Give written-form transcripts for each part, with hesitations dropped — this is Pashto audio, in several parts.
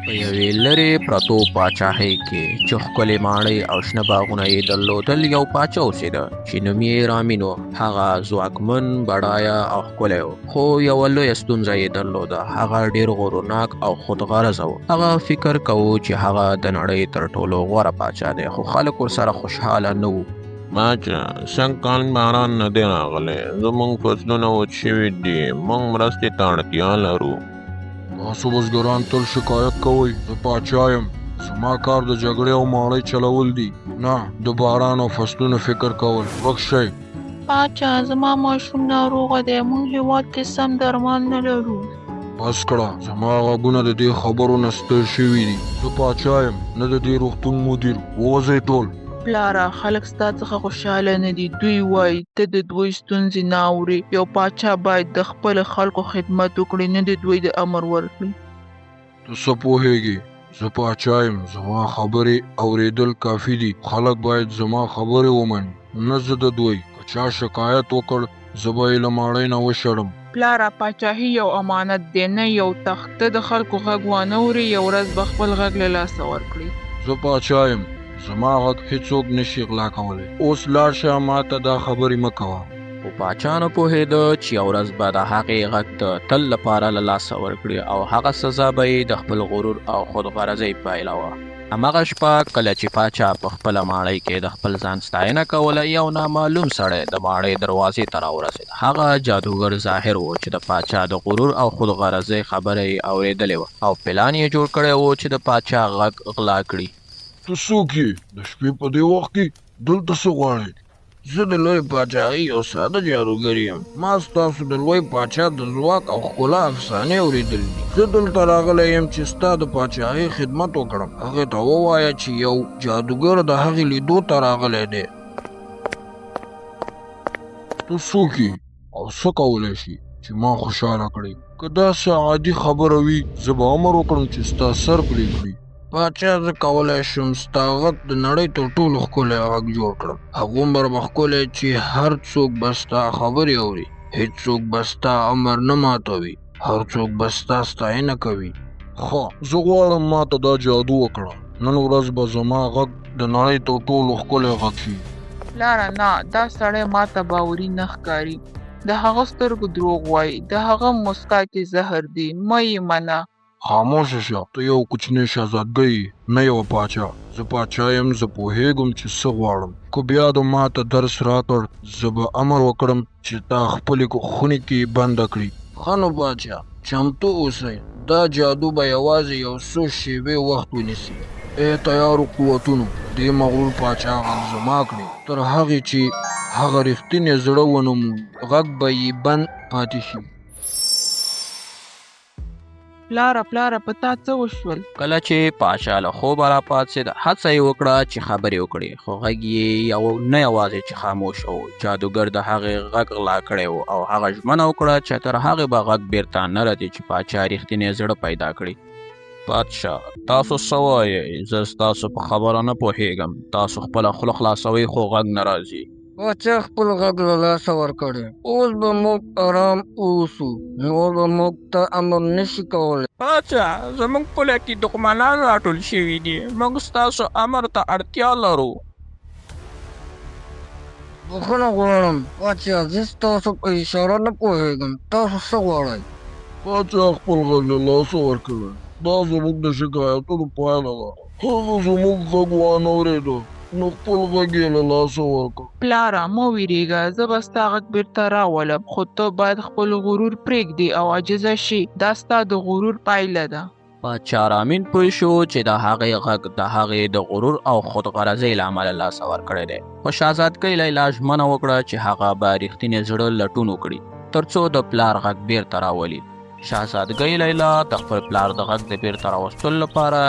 په یوې لرې پرتو پاچاهۍ کې چې ښکلې ماڼۍ او شنه باغونه یې درلودل یو پاچا اوسېده چې نوم یې رامین و. هغه ځواکمن بډایه او ښکلی و، خو یوه لویه ستونزه یې درلوده. هغه ډېر غرورناک او خودغرضه و. هغه فکر کوو چې هغه د نړۍ تر ټولو غوره پاچا دی، خو خلک ورسره خوشحاله نه وو. باچا سږ کال باران نه دی راغلی، زموږ فصلونه وچ شوي دي، موږ مرستې ته اړتیا لرو. تاسو بزګران تل شکایت کوئ زه پاچا یم، زما کار د جګړې او ماڼۍ چلول دي، نه د باران او فصلونو فکر کول. ورک شئ. پاچا زما ماشوم ناروغه دی، موږ هېواد کې سم درمان نه لرو. بس کړه، زما غوږونه د دې خبرو نه ستړي شوي دي. زه پاچا یم، نه د دې روغتون مدیر. ووځئ ټول. پلاره خلک ستا څخه خوشحاله نه دي، دوی وایي ته د دوی ستونزې نه اورې. یو پاچا باید د خپلو خلکو خدمت وکړي، نه د دوی د امر ورکړي. ته څه پوهېږې؟ زه پاچا یم، زما خبرې اورېدل کافي دي. خلک باید زما خبرې ومني، نه زه د دوی. که چا شکایت وکړ زه به یې له ماڼۍ نه وشړم. پلاره پاچاهي یو امانت دی، نه یو تخت. ته د خلکو غږ وانه ورې، یو ورځ به خپل غږ له لاسه ورکړي. زه پاچا یم، زما غږ هیڅوک نشي غلا کولی. اوس لاړ شه، ماته دا خبرې مه کوه. خو پاچا نه پوهېده چې یو ورځ به د هغې غږ ته تل لپاره له لاسه ورکړي، او هغه سزا به یې د خپل غرور او خودغرضۍ پایله وه. هماغه شپه کله چې پاچا په خپله ماڼۍ کې د خپل ځان ستاینه کوله، یو نامعلوم سړی د ماڼۍ دروازې ته راورسېد. هغه جادوګر ظاهر و چې د پاچا د غرور او خودغرضۍ خبره یې اورېدلې وه، او پلان یې جوړ کړی و چې د پاچا غږ غلا کړي. ته څوک یې؟ د شپې په دې وخت کې دلته څه غواړې؟ زه د لوی پاچاهۍ یو ساده جادوګر یم. ما ستاسو د لوی پاچا د ځواک او ښکلا افسانې اورېدلې دي. زه دلته راغلی یم چې ستا د پاچاهۍ خدمت وکړم. هغې ته ووایه چې یو جادوګر د هغې لیدو ته راغلی دی. ته څوک یې او څه کولی شي چې ما خوشحاله کړې؟ که داسې عادي خبره وي زه به امر وکړم چې ستا سر پرې کړي. پاچا زه کولی شم ستا غږ د نړۍ تر ټولو ښکلی غږ جوړ کړم. هغومره به ښکلی چې هر څوک به ستا خبرې اوري، هېڅوک به ستا امر نه ماتوي، هر څوک به ستا ستاینه کوي. ښه، زه غواړم ماته دا جادو وکړه. نن ورځ به زما غږ د نړۍ تر ټولو ښکلی غږ شي. پلاره نه، دا سړی ماته باوري نه ښکاري. د هغه سترګو دروغ وایي، د هغه مسکا کې زهر دی، مه یې منه. خاموشه شه، ته یو کوچنی شهزادګۍ یې، نه یوه پاچا. زه پاچا یم، زه پوهېږم چې څه غواړم. که بیا د ماته درس راکړ زه به امر وکړم چې تا خپلې خونې کې بنده کړي. ښه نو پاچا، چمتو اوسئ. دا جادو به یوازې یو څو شېبې وخت ونیسي. ای تیارو قوتونو، دې مغرور پاچا غږ زما کړي. تر هغې چې هغه رښتینې زړه ونه مومي، غږ به یې بند پاتې شي. پلاره په تا څه وشول؟ کله چې پاچا له خوبه راپاڅېد، هڅه یې وکړه چې خبرې وکړي، خو غږ یې نه یوازې چې خاموش و، جادوګر د هغې غږ غلا کړی و، او هغه ژمنه وکړه چې تر هغې به غږ بیرته نه راځي چې پاچا رښتینی زړه پیدا کړي. بادشاه تاسو څه وایئ؟ زه ستاسو په خبره نه پوهېږم. تاسو خپله خوله خلاصوئ خو غږ نه راځي. پاچا خپل غږ له لاسه ورکړی. اوس به موږ ارام اوسو، نور به موږ ته امر نشي کولی. پاچا زموږ پوله کې دښمنان راټول شوي دي، موږ ستاسو امر ته اړتیا لرو. بخښنه غواړم پاچا، زه ستاسو په اشاره نه پوهېږم. تاسو څه غواړئ؟ پاچا خپل غږ له لاسه ورکړی. دا زموږ د شکایتونو پایله ده. هغه زموږ غږ وانه اورېده، نو خپل غږ یې له لاسه ورکړ. پلاره مه وېرېږه، زه به ستا غږ بیرته راولم، خو ته باید خپل غرور پرېږدي او عاجزه شي. دا ستا د غرور پایله ده. پاچا رامین پوه شو چې د هغې غږ د هغې د غرور او خودغرضۍ له امله لاسه ورکړی دی. خو شهزادګۍ لیلا ژمنه وکړه چې هغه به رښتینی زړه لټون وکړي تر څو د پلار غږ بیرته راولي. شهزادګۍ لیلا د خپل پلار د غږ د بیرته راوستلو لپاره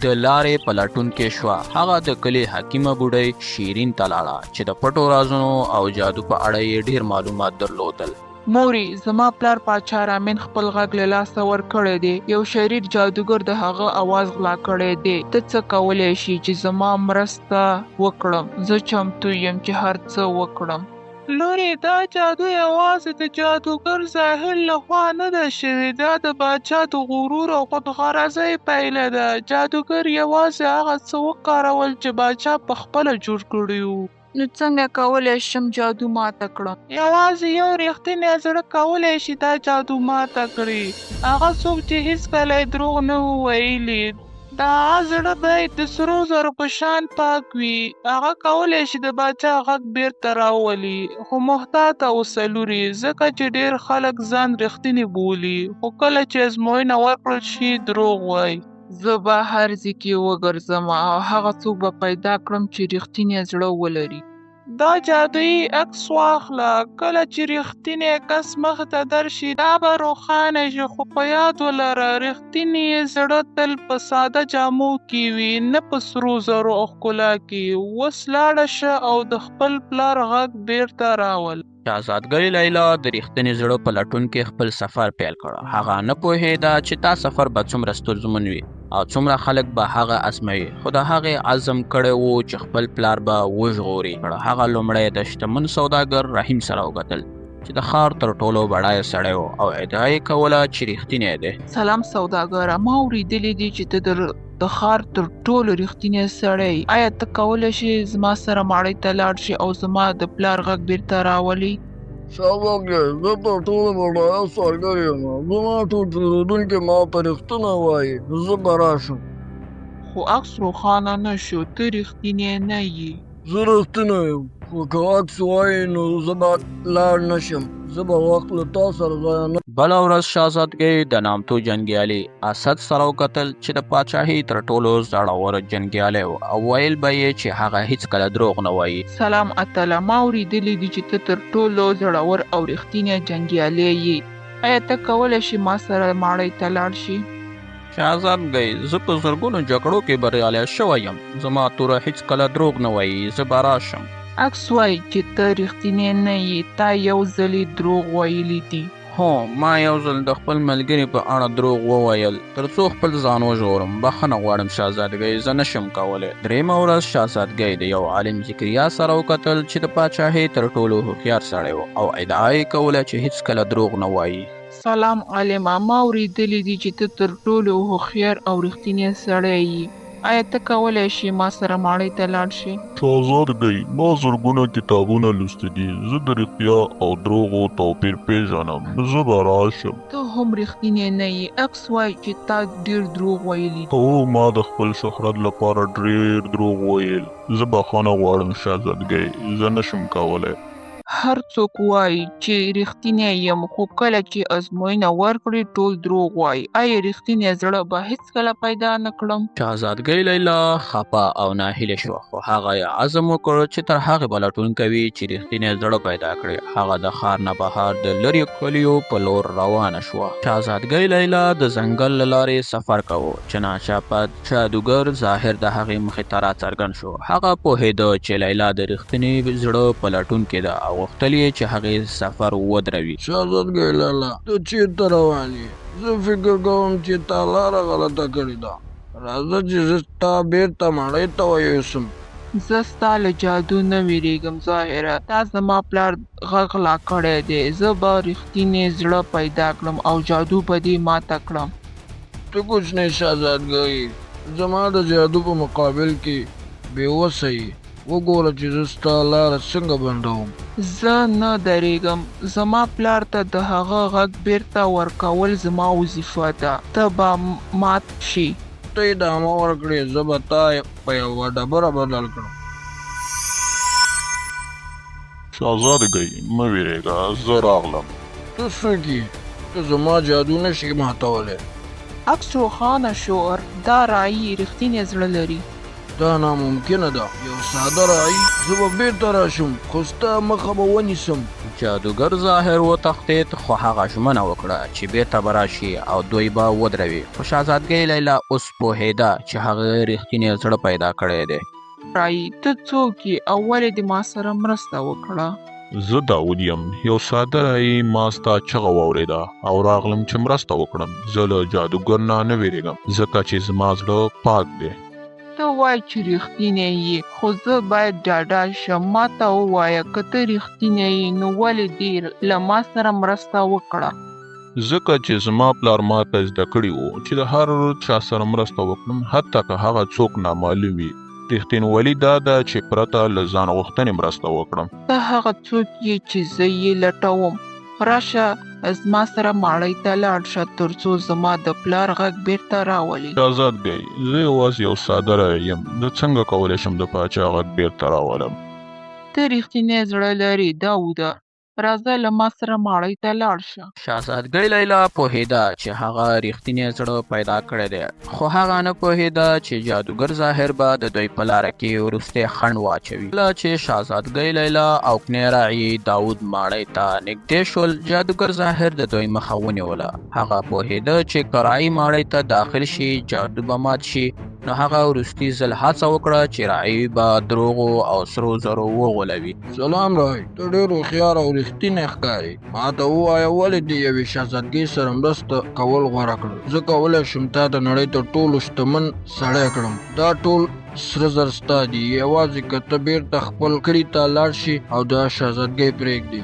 د لارې په لټون کې شوه. هغه د کلي حکیمه بوډۍ شیرین ته لاړه چې د پټو رازونو او جادو په اړه یې ډېر معلومات درلودل. موري، زما پلار پاچا رامین خپل غږ له لاسه ورکړی دی. یو شریر جادوګر د هغه اواز غلا کړی دی. ته څه کولی شي چې زما مرسته وکړم؟ زه چمتو یم چې هر څه وکړم. لورې دا جادو یوازې د جادوګر ظاهر لخوا نه ده شوې، دا د باچا د غرور او خودغرضۍ پایله ده. جادوګر یوازې هغه څه وکارول چې باچا په خپله جوړ کړي وو. نو څنګه کولی شم جادو ماته کړم؟ یوازې یو ریښتینی زړه کولی شي دا جادو ماته کړي. هغه څوک چې هیڅکله یې دروغ نه وو ویلي. دا زړه باید د سرو زرو په شان پاک وي. هغه کولی شي د باچا غږ بیرته راولي، خو محتاطه اوسه لورې، ځکه چې ډېر خلک ځان رښتینی بولي، خو کله چې ازموینه ورکړل شي دروغ وایي. زه به هر ځای کې وګرځم او هغه څوک به پیدا کړم چې رښتینی زړه ولري. دا جادویي عکس واخله، کله چې رښتینی کس مخې ته درشي دا به روښانه شي، خو په یاد ولره رښتینی زړه تل په ساده جامو کې وي، نه په سرو زرو او ښکلا کې. اوس لاړه شه او د خپل پلار غږ بیرته راول. شهزادګۍ لیلا د رښتیني زړه په لټون کې خپل سفر پیل کړ. هغه نه پوهېده چې دا سفر به څومره ستونزمن وي او څومره خلک به هغه ازموي، خو د هغې عزم کړی و چې خپل پلار به وژغوري. هغه لومړی د شتمن سوداګر رحیم سره وکتل چې د ښار تر ټولو بډایه سړی و او ادعا یې کوله چې رښتینی دی. سلام سوداګره، ما اورېدلی دي چې ته د ښار تر ټولو رښتینی سړی. آیا ته کولی شې زما سره ماڼۍ ته لاړ شي او زما د پلار غږ بیرته راولي؟ شهزادګۍ، زه تر ټولو بډایه سوداګر یم. زما ټول پیرودونکي ما ته رښتونه وایي، زه به راشم. خو عکس روښانه نه شو، ته رښتینی نه یې. زه رښتینی یم، خو که عکس وایي نو زه به لاړ نه شم. زه به وخت له تا سره ضایع نه. بله ورځ شهزادګۍ د نامتو جنګیالي اسد سره وکتل چې د پاچاهۍ تر ټولو زړور جنګیالی و او ویل به یې چې هغه هیڅکله دروغ نه وایي. سلام اتله، ما اورېدلی دي چې ته تر ټولو زړور او رښتینی جنګیالی یې. آیا ته کولی شې ما سره ماڼۍ ته لاړ شي؟ شهزادګۍ، زه په زرګونو جګړو کې بریالی شوی یم. زما توره هیڅکله دروغ نه وایي، زه به راشم. عکس وایي چې ته رښتینی نه یې، تا یو ځل یې دروغ ویلي دي. هو، ما یو ځل د خپل ملګري په اړه دروغ وویل تر څو خپل ځان وژغورم. بخښنه غواړم شهزادګۍ، زه نشم کولی. درېیمه ورځ شهزادګۍ د یو عالم ذکریا سره وکتل چې د پاچاهۍ تر ټولو هوښیار سړی و او ادعا یې کوله چې هیڅکله دروغ نه وایي. سلام عالمه، ما اورېدلی دي چې ته تر ټولو هوښیار او رښتینی سړی یې. آیا ته کولی شې ما سره ماڼۍ ته لاړ شې؟ شهزادګۍ، ما زرګونه کتابونه لوستي دي. زه د رښتیا او دروغو توپیر پیژنم. زه به راشم. ته هم رښتینی نه یې. عکس وایي چې تا ډېر دروغ ویلي دي. هو، ما د خپل شهرت لپاره ډېر دروغ ویل. زه بخښنه غواړم شهزادګۍ، زه نشم کولی. هر څوک وایي چې رښتینی یم، خو کله چې ازموینه ورکړي ټول دروغ وایي. آیا رښتینی زړه به هیڅکله پیدا نه کړم؟ شهزادګۍ لیلا خفه او ناهیلې شوه، خو هغه یې عزم وکړ چې تر هغې به لټون کوي چې رښتینی زړه پیدا کړي. هغه د ښار نه بهر د لرې کلیو په لور روانه شوه. شهزادګۍ لیلا د ځنګل له لارې سفر کوه چې ناڅاپه جادوګر ظاهر د هغې مخې ته راڅرګند شو. هغه پوهېده چې لیلا د رښتیني زړه په لټون کې ده او غوښتل یې چې هغې سفر ودروي. شهزادګۍ لیلا، ته چېرته روان یې؟ زه فکر کوم چې تا لاره غلطه کړې ده. راځه چې زه تا بیرته ماڼۍ ته ویوسم. زه ستا له جادو نه ویریږم ظاهره. تا زما پلار غږ لا کړی دی. زه به رښتینی زړه پیدا کړم او جادو به دې ماته کړم. ته کوچنی شهزادګۍ، زما د جادو په مقابل کې بېوسه یې. وګوره چې زه ستا لاره څنګه بندوم. زه نه درېږم. زما پلار ته د هغه غږ بیرته ورکول زما وظیفه ده. ته به مات شي. ته یې دامه ورکړې، زه به تا په یوه ډبره بدل کړم. شهزادګۍ، مه وېرېږه، زه راغلم. ته څوک یې؟ ته زما جادو نشي ماتولی. عکس روښانه شو. دا رایي رښتینی زړه لري. دا ناممکنه ده. یو ساده رایي. زه به بیرته راشم خو ستا مخه به ونیسم. جادوګر ظاهر وتښتېد، خو هغه ژمنه وکړه چې بیرته به راشي او دوی به ودروي. خو شهزادګۍ لیلا اوس پوهېده چې هغه رښتینی زړه پیدا کړی دی. رایي، ته څوک یې او ولې دې ما سره مرسته وکړه؟ زه داود یم، یو ساده رایي. ما ستا چغه واورېده او راغلم چې مرسته وکړم. زه له جادوګر نه ویریږم ځکه چې زما زړه پاک دی. ته وایې چې رښتینی یې، خو زه باید ډاډه شم. ما ته ووایه که ته رښتینی یې نو ولې دې له ما سره مرسته وکړه؟ ځکه چې زما پلار ماته زده کړي وو چې د هر چا سره مرسته وکړم، حتی که هغه څوک نامعلوم وي. رښتینولي دا ده چې پرته له ځان غوښتنې مرسته وکړم. ته هغه څوک یې چې زه یې لټوم. راشه زما سره ماړی ته لاړ شه تر څو زما د پلار غږ بیرته راولي. شهزادګۍ، زه یوازې یو ساده رعیه یم، زه څنګه کولی شم د پاچا غږ بیرته راولم؟ ته رښتینی زړه لرې داوده. راځه له ما سره ماړی ته لاړ شه. شهزادګۍ لیلا پوهېده چې هغه رښتینی زړه پیدا کړی دی، خو هغه نه پوهېده چې جادوګر ظاهر به د دوی په لاره کې وروستی خنډ واچوي. کله چې شهزادګۍ لیلا او کنې راعي داود ماړی ته نږدې شول، جادوګر ظاهر د دوی مخه ونیوله. هغه پوهېده چې که راعي ماړی ته داخل شي جادو به مات شي، نو هغه وروستي ځل هڅه وکړه چې راعي به دروغو او سرو زرو وغولوي. سلام راعي، ته ډېر هوښیار او رښتینی ښکارې. ما ته ووایه ولې د یوې شهزادګۍ سره مرسته کول غوره کړل؟ زه کولی شم تا د نړۍ تر ټولو شتمن سړی کړم. دا ټول سره زر ستا دي، یوازې که ته بیرته خپل کلي ته لاړ شي او دا شهزادګۍ پرېږدي.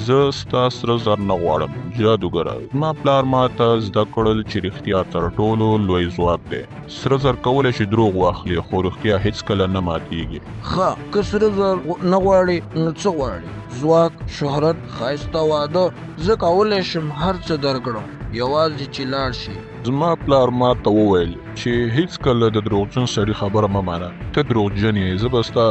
زه ستا سره زر نه غواړم جادوګره. زما پلار ماته زده کړل چې رښتیا تر ټولو لوی ځواک دی. سره زر کولی شي دروغ واخلي، خو رښتیا هیڅکله نه ماتیږي. ښه، که سره زر نه غواړې نو څه غواړې؟ ځواک، شهرت، ښایسته واده؟ زه کولی شم هر څه درکړم، یوازې چې لاړ شي. زما پلار ماته وویل چې هیڅکله د دروغجن سړي خبره مه منه. ته دروغجن یې، زه به ستا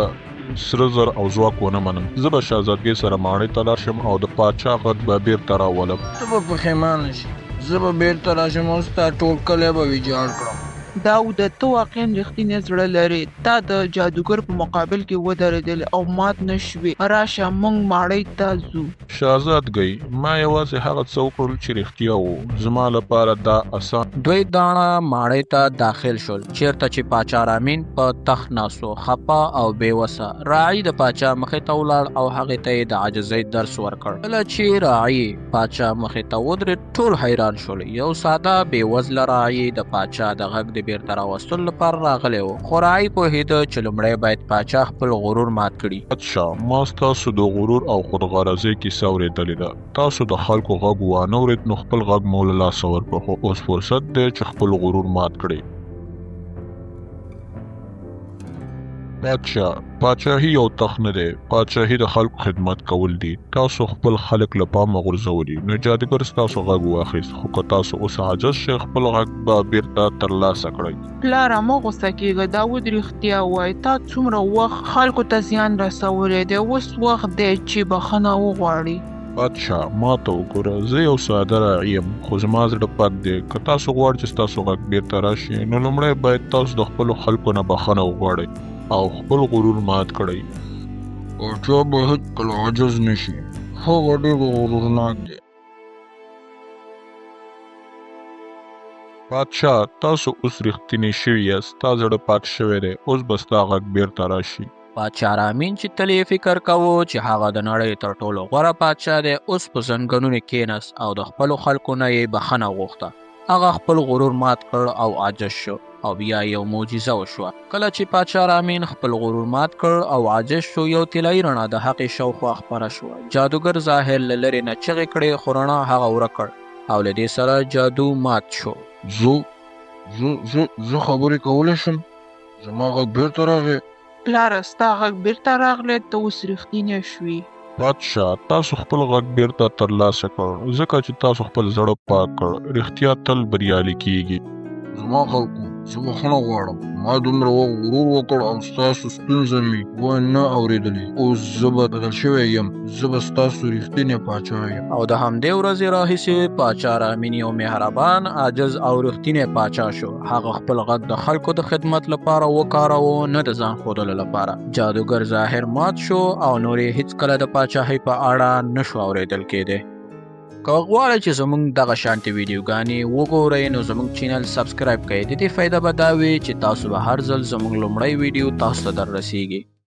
سره زر او ځواک ونه منم. زه به شهزادګۍ سره ماڼۍ ته لاړ شم او د پاچا غږ به بیرته راولم. ته به پښیمانه شي. زه به بیرته راشم او ستا ټول کلی به ویجاړ کړم. داوده ته واقعا رښتینی زړه لرې. تا د جادوګر په مقابل کې ودرېدلې او مات نه شوې. راشه موږ ماړۍ ته ځو. شهزادګۍ، ما یوازې هغه څه وکړل چې رښتیا وو. زما لپاره دا اسان. دوی داڼه ماڼۍ ته داخل شول، چیرته چې پاچا رامین په تخت ناست و، خپه او بېوسه. راعي د پاچا مخې ته ولاړ او هغې ته یې د عاجزۍ درس ورکړ. کله چې راعي پاچا مخې ته ودرېد، ټول حیران شول. یو ساده بېوزله راعي د پاچا د غږ د بیرته راوستلو لپاره راغلی و، خو راعي پوهېده چې لومړی باید پاچا خپل غرور مات کړي. بادشاه، ما ستاسو د غرور او خودغرضۍ کیسه اورېدلې ده. تاسو د خلکو غږ وانه اورېد نو خپل غږ مو له لاسه ورکړ، خو اوس فرصت دی چې خپل غرور مات کړئ. بادشاه، پاچاهي یو تخت نه دی. پاچاهي د خلکو خدمت کول دي. تاسو خپل خلک له پامه غورځولي، نو جادوګر ستاسو غږ واخیست، خو که تاسو اوس عاجز شئ خپل غږ به بیرته ترلاسه کړئ. پلاره مه غوسه کېږه. داود رښتیا وایي. تا څومره وخت خلکو ته زیان رسولی دی، اوس وخت دی چې بخښنه وغواړي. بادشاه، ما ته وګوره، زه یو ساده راعي یم، خو زما زړه پاک دی. که تاسو غواړئ چې ستاسو غږ بیرته راشي، نو لومړی باید تاسو د خپلو خلکو نه بخښنه وغواړئ او خپل غرور مات کړئ. پاچا به هېڅکله عاجز نه شي. هغه ډېر غرورناک دی. بادشاه، تاسو اوس رښتینی شوي یاست. ستا زړه پاک شوی دی. اوس به ستا غږ بیرته راشي. پاچا رامین چې تل یې فکر کوو چې هغه د نړۍ تر ټولو غوره پاچا دی، اوس په زنګنونو کېناست او د خپلو خلکو نه یې بخښنه غوښته. هغه خپل غرور مات کړ او عاجز شو، او بیا یو معجزه وشوه. کله چې پاچا رامین خپل غرور مات کړ او عاجز شو، یو طلایي رڼا د هغې شاوخوا خپره شوه. جادوګر ظاهر له لرې نه چغې کړې، خو رڼا هغه ورک کړ او له دې سره جادو مات شو. زه خبرې کولی شم. زما غږ بیرته راغی. پلاره ستا غږ بیرته راغلی، ته اوس رښتینی شوې. بادشاه، تاسو خپل غږ بیرته ترلاسه کړ، ځکه چې تاسو خپل زړه پاک کړ. رښتیا تل بریالي کیږي. زما خلکو، زه بخښنه غواړم. ما دومره وخت غرور وکړ او ستاسو ستونزه مې ونه اورېدلې. اوس زه بدل شوی یم. زه به ستاسو رښتینی پاچا یم. او د همدې ورځې راهیسې پاچا رامین یو مهربان، عاجز او رښتینی پاچا شو. هغه خپل غږ د خلکو د خدمت لپاره وکاروه، نه د ځان ښودلو لپاره. جادوګر ظاهر مات شو او نور یې هیڅکله د پاچاهۍ په اړه نشو اورېدل کېدی. که غواړئ چې زموږ دغه شانتې ویډیوګانې وګورئ، نو زموږ چینل سبسکرایب کړئ. د دې فایده به دا وي چې تاسو به هر ځل زموږ لومړی ویډیو تاسو ته در رسیږي.